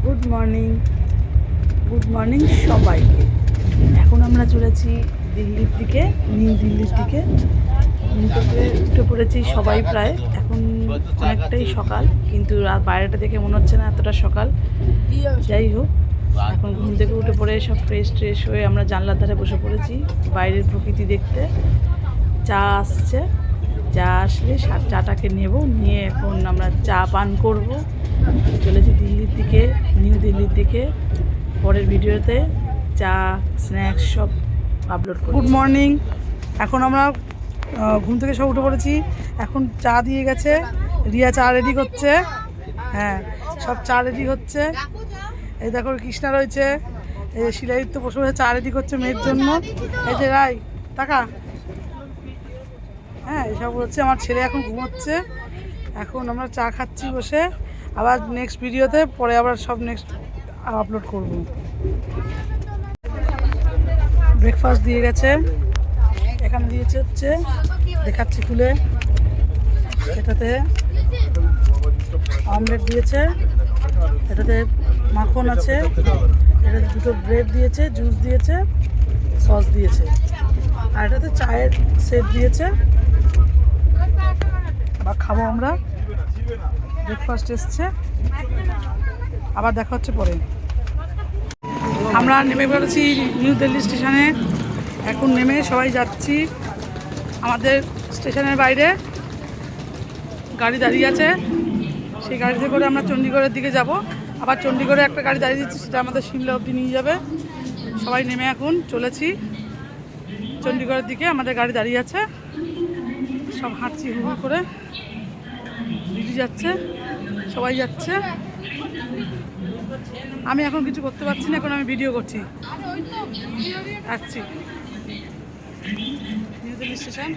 Good morning সবাইকে। এখন আমরা চলেছি দিল্লির দিকে, নিউ দিল্লির দিকে। ঘুম থেকে উঠে পড়েছি সবাই প্রায়। এখন অনেকটাই সকাল, কিন্তু বাইরেটা দেখে মনে হচ্ছে না এতটা সকাল। যাই হোক, এখন ঘুম থেকে উঠে পড়ে সব ফ্রেশ হয়ে আমরা জানলার ধারে বসে পড়েছি বাইরের প্রকৃতি দেখতে। চা আসছে, চা আসলে চাটাকে নেব, নিয়ে এখন আমরা চা পান করব। চলেছি দিল্লির দিকে, নিউ দিল্লির দিকে। পরের ভিডিওতে চা স্ন্যাক্স সব আপলোড করব। Good morning. এখন আমরা ঘুম থেকে সব উঠে পড়েছি। এখন চা দিয়ে গেছে, রিয়া চা রেডি করছে। হ্যাঁ, সব চা রেডি হচ্ছে। এই দেখো কৃষ্ণা রয়েছে, এই শিলাদিত্য বসে বসে চা রেডি করছে মেয়ের জন্য। এই যে রাই টাকা, হ্যাঁ এসব হচ্ছে। আমার ছেলে এখন ঘুমোচ্ছে। এখন আমরা চা খাচ্ছি বসে। আবার নেক্সট ভিডিওতে পরে আবার সব নেক্সট আপলোড করব। ব্রেকফাস্ট দিয়ে গেছে, এখানে দিয়েছে হচ্ছে, দেখাচ্ছি খুলে। এটাতে অমলেট দিয়েছে, এটাতে মাখন আছে, এটাতে দুটো ব্রেড দিয়েছে, জুস দিয়েছে, সস দিয়েছে, আর এটাতে চায়ের সেট দিয়েছে। বা খাবো আমরা। ব্রেকফাস্ট এসছে, আবার দেখা হচ্ছে পরে। আমরা নেমে পড়েছি নিউ দিল্লি স্টেশনে। এখন নেমে সবাই যাচ্ছি। আমাদের স্টেশনের বাইরে গাড়ি দাঁড়িয়ে আছে, সেই গাড়িতে করে আমরা চণ্ডীগড়ের দিকে যাব। আবার চণ্ডীগড়ে একটা গাড়ি দাঁড়িয়ে দিচ্ছি, সেটা আমাদের সিমলা অবধি নিয়ে যাবে। সবাই নেমে এখন চলেছি চণ্ডীগড়ের দিকে। আমাদের গাড়ি দাঁড়িয়ে আছে, সব হাঁটছি হুড় করে। দিদি যাচ্ছে, সবাই যাচ্ছে। আমি এখন কিছু করতে পারছি না, এখন আমি ভিডিও করছি। আসছি নিউ দিল্লি স্টেশন।